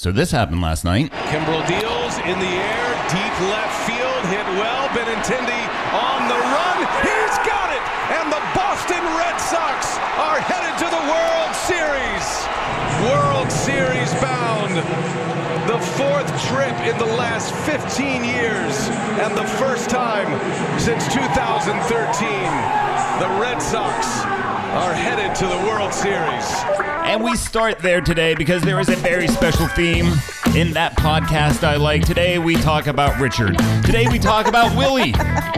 So this happened last night. Kimbrel deals in the air, deep left field, hit well. Benintendi on the run. He's got it! And the Boston Red Sox are headed to the World Series. World Series bound. The fourth trip in the last 15 years and the first time since 2013. The Red Sox are headed to the World Series. And we start there today because there is a very special theme in that podcast I like. Today we talk about Richard. Today we talk about Willie.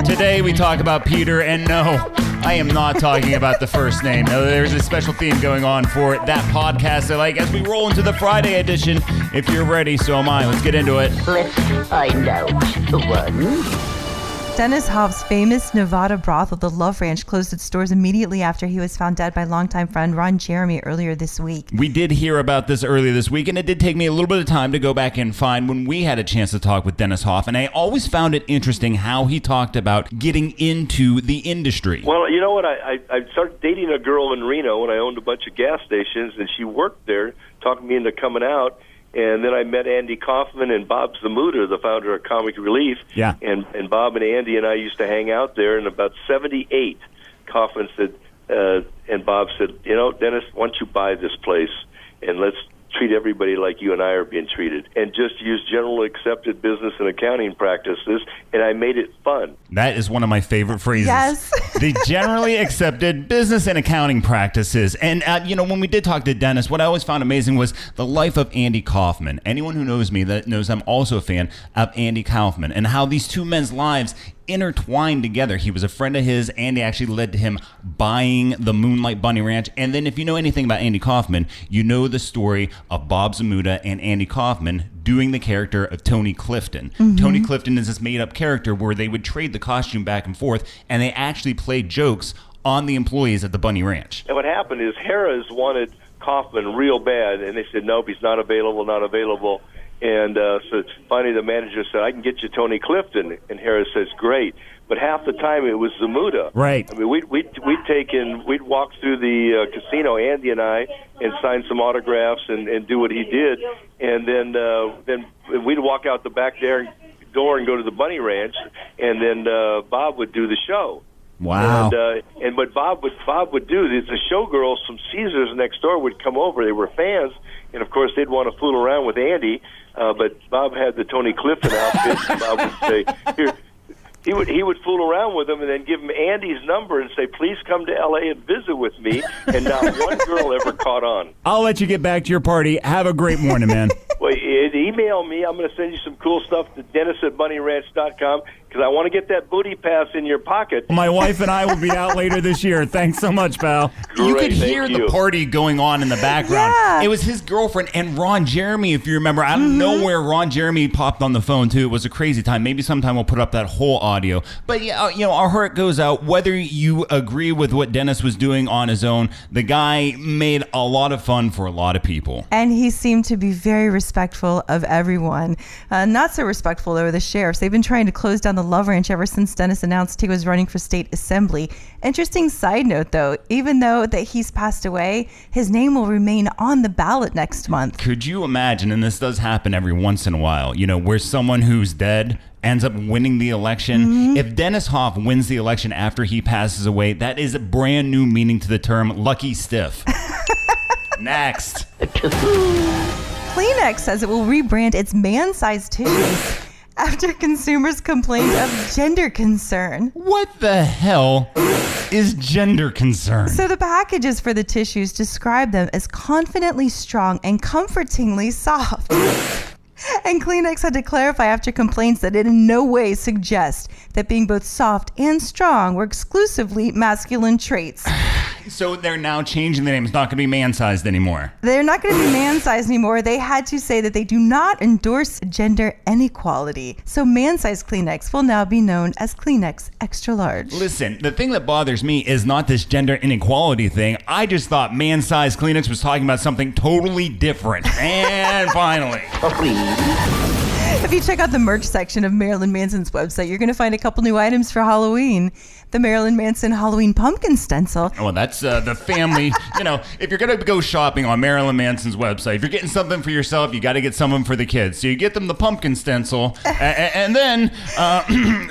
Today we talk about Peter. And no, I am not talking about the first name. No, there's a special theme going on for that podcast I like as we roll into the Friday edition. If you're ready, so am I. Let's get into it. Let's find out. One. Dennis Hof's famous Nevada brothel, the Love Ranch, closed its doors immediately after he was found dead by longtime friend Ron Jeremy earlier this week. We did hear about this earlier this week, and it did take me a little bit of time to go back and find when we had a chance to talk with Dennis Hof, and I always found it interesting how he talked about getting into the industry. Well, you know what? I started dating a girl in Reno when I owned a bunch of gas stations, and she worked there, talked me into coming out. And then I met Andy Kaufman and Bob Zamuda, the founder of Comic Relief. Yeah. And Bob and Andy and I used to hang out there. And about 78, Kaufman said, and Bob said, you know, Dennis, why don't you buy this place and let's treat everybody like you and I are being treated, and just use general accepted business and accounting practices, and I made it fun. That is one of my favorite phrases. Yes. The generally accepted business and accounting practices. And, when we did talk to Dennis, what I always found amazing was the life of Andy Kaufman. Anyone who knows me that knows I'm also a fan of Andy Kaufman and how these two men's lives intertwined together. He was a friend of his. Andy actually led to him buying the Moonlight Bunny Ranch. And then if you know anything about Andy Kaufman, you know the story of Bob Zamuda and Andy Kaufman doing the character of Tony Clifton. Mm-hmm. Tony Clifton is this made-up character where they would trade the costume back and forth, and they actually played jokes on the employees at the Bunny Ranch. And what happened is Harrah's wanted Kaufman real bad, and they said, nope, he's not available. And so finally the manager said, I can get you Tony Clifton. And Harrah says, great. But half the time it was Zamuda. Right. I mean, we'd walk through the casino, Andy and I, and sign some autographs and do what he did. And then we'd walk out the back door and go to the Bunny Ranch, and then Bob would do the show. Wow. And what Bob would do is the showgirls from Caesars next door would come over. They were fans, and of course they'd want to fool around with Andy. But Bob had the Tony Clifton outfit. And Bob would say, "Here." He would fool around with him and then give him Andy's number and say, "Please come to L.A. and visit with me." And not one girl ever caught on. I'll let you get back to your party. Have a great morning, man. Well, email me. I'm going to send you some cool stuff to Dennis@bunnyranch.com because I want to get that booty pass in your pocket. My wife and I will be out later this year. Thanks so much, pal. Great, you could hear the party going on in the background. Yeah. It was his girlfriend and Ron Jeremy, if you remember. Out of nowhere, Ron Jeremy popped on the phone, too. It was a crazy time. Maybe sometime we'll put up that whole audio. But, yeah, our heart goes out. Whether you agree with what Dennis was doing on his own, the guy made a lot of fun for a lot of people. And he seemed to be very respectful of everyone. Not so respectful, though, of the sheriffs. They've been trying to close down the Love Ranch ever since Dennis announced he was running for state assembly. Interesting side note, though, even though that he's passed away, his name will remain on the ballot next month. Could you imagine, and this does happen every once in a while, where someone who's dead ends up winning the election? Mm-hmm. If Dennis Hof wins the election after he passes away, that is a brand new meaning to the term lucky stiff. Next. Kleenex says it will rebrand its man-sized tissues after consumers complained of gender concern. What the hell is gender concern? So the packages for the tissues describe them as confidently strong and comfortingly soft. And Kleenex had to clarify after complaints that it in no way suggests that being both soft and strong were exclusively masculine traits. So they're now changing the name. It's not going to be man-sized anymore. They're not going to be man-sized anymore. They had to say that they do not endorse gender inequality. So man-sized Kleenex will now be known as Kleenex Extra Large. Listen, the thing that bothers me is not this gender inequality thing. I just thought man-sized Kleenex was talking about something totally different. And finally. If you check out the merch section of Marilyn Manson's website, you're going to find a couple new items for Halloween. The Marilyn Manson Halloween pumpkin stencil. Oh, that's the family. If you're going to go shopping on Marilyn Manson's website, if you're getting something for yourself, you got to get something for the kids. So you get them the pumpkin stencil, and then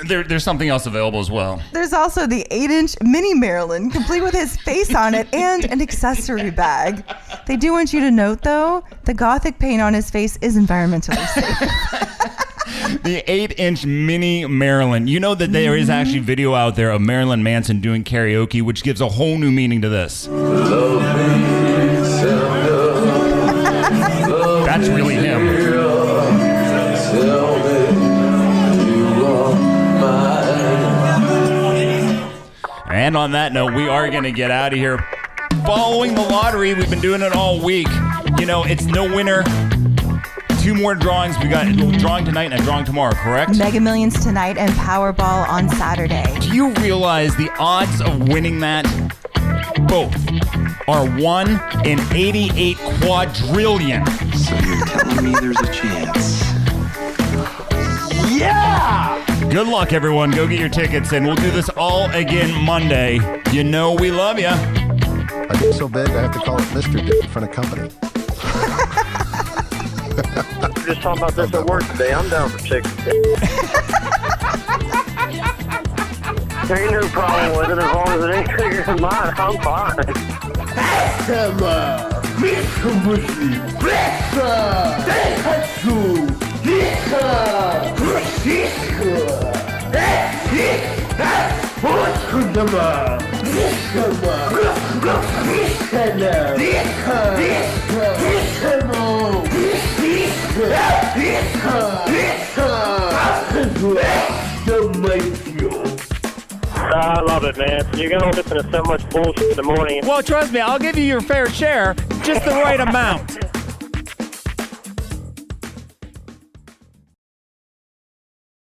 there's something else available as well. There's also the 8-inch mini Marilyn, complete with his face on it and an accessory bag. They do want you to note, though, the Gothic paint on his face is environmentally safe. The 8-inch mini Marilyn. You know that there is actually video out there of Marilyn Manson doing karaoke, which gives a whole new meaning to this. That's really him. And on that note, we are going to get out of here. Following the lottery, we've been doing it all week. It's no winner. 2 more drawings. We got a drawing tonight and a drawing tomorrow, correct? Mega Millions tonight and Powerball on Saturday. Do you realize the odds of winning that? Both are 1 in 88 quadrillion. So you're telling me there's a chance? Yeah! Good luck, everyone. Go get your tickets, and we'll do this all again Monday. We love you. I get so big, I have to call it Mr. Dick in front of company. We're just talking about this at work today. I'm down for chicken. There ain't no problem with it as long as it ain't bigger than mine. I'm fine. I love it, man. You're going to listen to so much bullshit in the morning. Well, trust me, I'll give you your fair share, just the right amount.